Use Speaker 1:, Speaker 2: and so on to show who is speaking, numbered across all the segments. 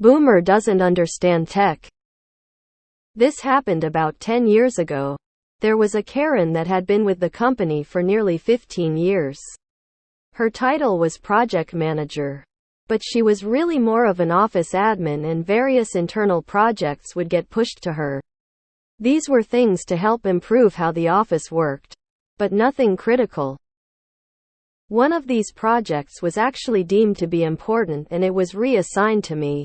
Speaker 1: Boomer doesn't understand tech. This happened about 10 years ago. There was a Karen that had been with the company for nearly 15 years. Her title was project manager. But she was really more of an office admin, and various internal projects would get pushed to her. These were things to help improve how the office worked. But nothing critical. One of these projects was actually deemed to be important, and it was reassigned to me.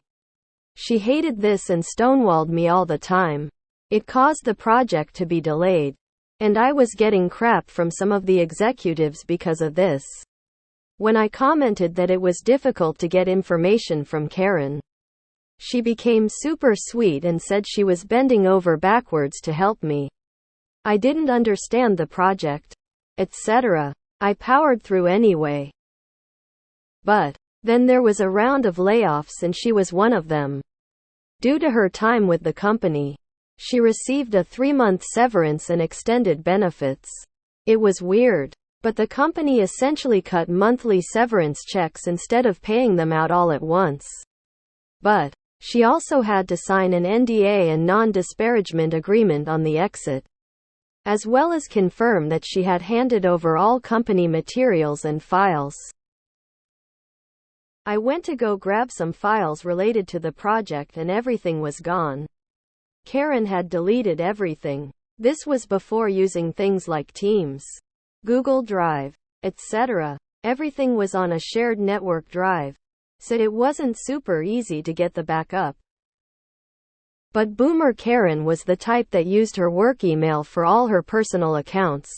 Speaker 1: She hated this and stonewalled me all the time. It caused the project to be delayed. And I was getting crap from some of the executives because of this. When I commented that it was difficult to get information from Karen, she became super sweet and said she was bending over backwards to help me. I didn't understand the project, etc. I powered through anyway. But then there was a round of layoffs, and she was one of them. Due to her time with the company, she received a 3-month severance and extended benefits. It was weird, but the company essentially cut monthly severance checks instead of paying them out all at once. But she also had to sign an NDA and non-disparagement agreement on the exit, as well as confirm that she had handed over all company materials and files. I went to go grab some files related to the project, and everything was gone. Karen had deleted everything. This was before using things like Teams, Google Drive, etc. Everything was on a shared network drive, so it wasn't super easy to get the backup. But Boomer Karen was the type that used her work email for all her personal accounts,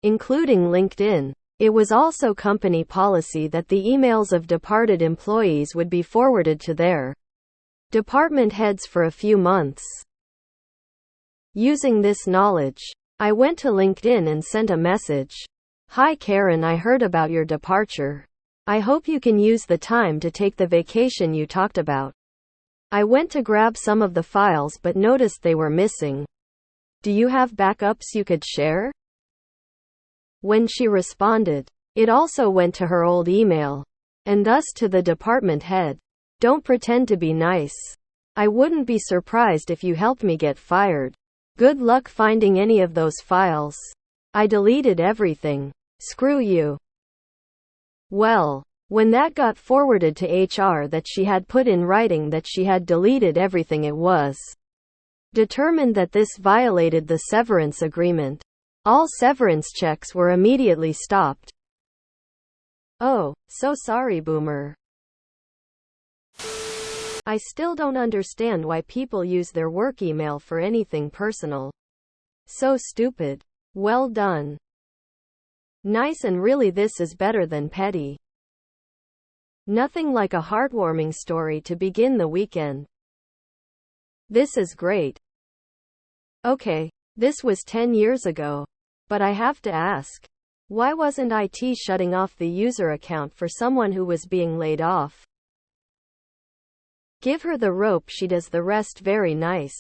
Speaker 1: including LinkedIn. It was also company policy that the emails of departed employees would be forwarded to their department heads for a few months. Using this knowledge, I went to LinkedIn and sent a message. "Hi Karen, I heard about your departure. I hope you can use the time to take the vacation you talked about. I went to grab some of the files but noticed they were missing. Do you have backups you could share?" When she responded, it also went to her old email, and thus to the department head. "Don't pretend to be nice. I wouldn't be surprised if you helped me get fired. Good luck finding any of those files. I deleted everything. Screw you." Well, when that got forwarded to HR that she had put in writing that she had deleted everything, it was determined that this violated the severance agreement. All severance checks were immediately stopped. Oh, so sorry, Boomer. I still don't understand why people use their work email for anything personal. So stupid. Well done. Nice, and really this is better than petty. Nothing like a heartwarming story to begin the weekend. This is great. Okay, this was 10 years ago. But I have to ask, why wasn't IT shutting off the user account for someone who was being laid off? Give her the rope, she does the rest. Very nice.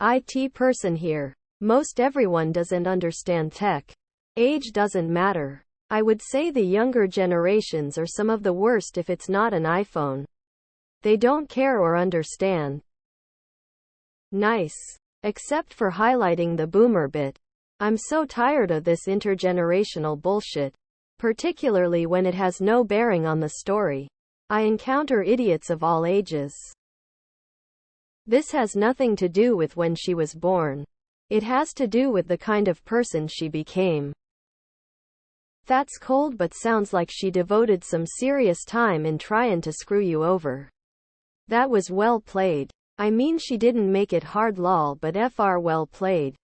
Speaker 1: IT person here. Most everyone doesn't understand tech. Age doesn't matter. I would say the younger generations are some of the worst if it's not an iPhone. They don't care or understand. Nice. Except for highlighting the boomer bit. I'm so tired of this intergenerational bullshit, particularly when it has no bearing on the story. I encounter idiots of all ages. This has nothing to do with when she was born. It has to do with the kind of person she became. That's cold, but sounds like she devoted some serious time in trying to screw you over. That was well played. I mean, she didn't make it hard, lol, but fr well played.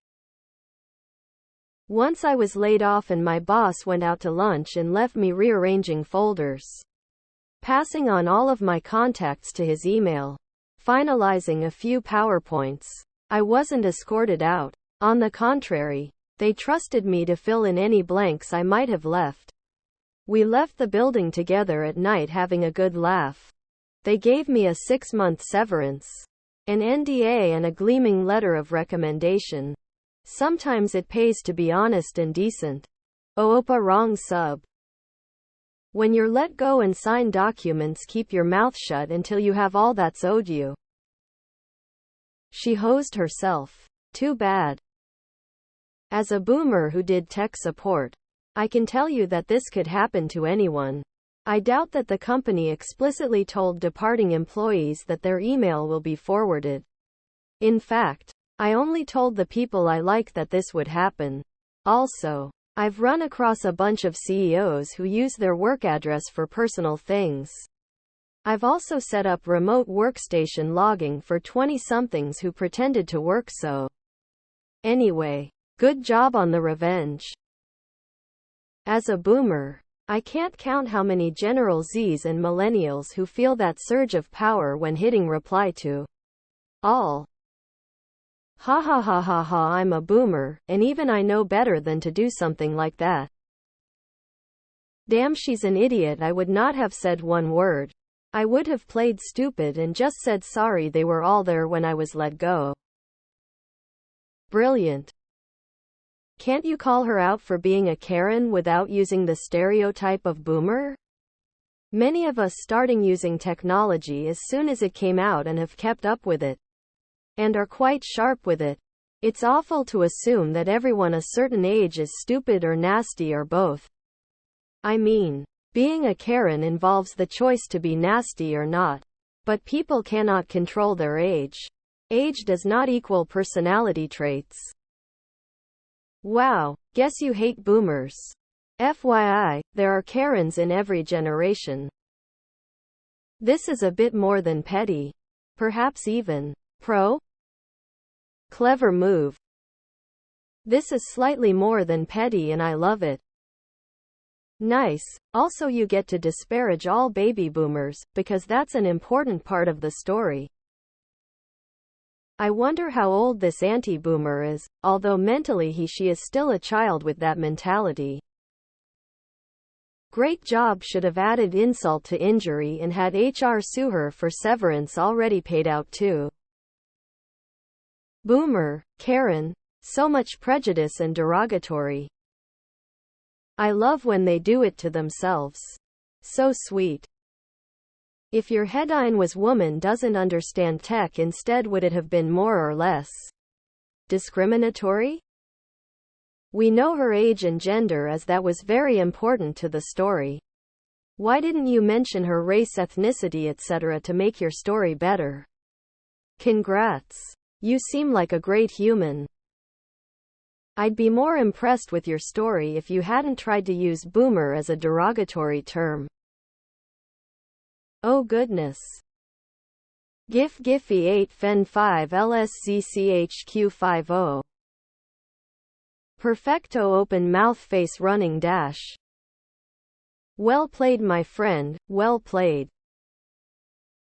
Speaker 1: Once I was laid off and my boss went out to lunch and left me rearranging folders, passing on all of my contacts to his email, finalizing a few PowerPoints. I wasn't escorted out. On the contrary, they trusted me to fill in any blanks I might have left. We left the building together at night having a good laugh. They gave me a 6-month severance, an NDA, and a gleaming letter of recommendation. Sometimes it pays to be honest and decent. Oh, Opa, wrong sub. When you're let go and sign documents, keep your mouth shut until you have all that's owed you. She hosed herself. Too bad. As a boomer who did tech support, I can tell you that this could happen to anyone. I doubt that the company explicitly told departing employees that their email will be forwarded. In fact, I only told the people I like that this would happen. Also, I've run across a bunch of CEOs who use their work address for personal things. I've also set up remote workstation logging for 20-somethings who pretended to work so. Anyway, good job on the revenge. As a boomer, I can't count how many General Zs and millennials who feel that surge of power when hitting reply to all. Ha ha ha ha ha, I'm a boomer, and even I know better than to do something like that. Damn, she's an idiot. I would not have said one word. I would have played stupid and just said sorry they were all there when I was let go. Brilliant. Can't you call her out for being a Karen without using the stereotype of boomer? Many of us starting using technology as soon as it came out and have kept up with it. And are quite sharp with it. It's awful to assume that everyone a certain age is stupid or nasty or both. I mean, being a Karen involves the choice to be nasty or not. But people cannot control their age. Age does not equal personality traits. Wow, guess you hate boomers. FYI, there are Karens in every generation. This is a bit more than petty. Perhaps even pro? Clever move. This is slightly more than petty and I love it. Nice. Also, you get to disparage all baby boomers, because that's an important part of the story. I wonder how old this anti-boomer is, although mentally she is still a child with that mentality. Great job. Should have added insult to injury and had HR sue her for severance already paid out too. Boomer, Karen, so much prejudice and derogatory. I love when they do it to themselves. So sweet. If your headline was woman doesn't understand tech instead, would it have been more or less discriminatory? We know her age and gender as that was very important to the story. Why didn't you mention her race, ethnicity, etc. to make your story better? Congrats. You seem like a great human. I'd be more impressed with your story if you hadn't tried to use boomer as a derogatory term. Oh goodness. GIF Giphy 8 Fen 5 LSZCHQ50. Perfecto open mouth face running dash. Well played, my friend, well played.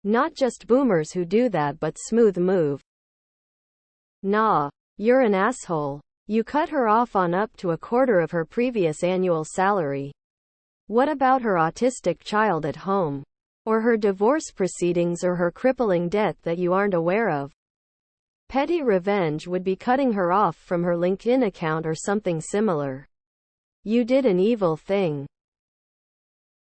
Speaker 1: Not just boomers who do that, but smooth move. Nah, you're an asshole. You cut her off on up to a quarter of her previous annual salary. What about her autistic child at home? Or her divorce proceedings or her crippling debt that you aren't aware of? Petty revenge would be cutting her off from her LinkedIn account or something similar. You did an evil thing.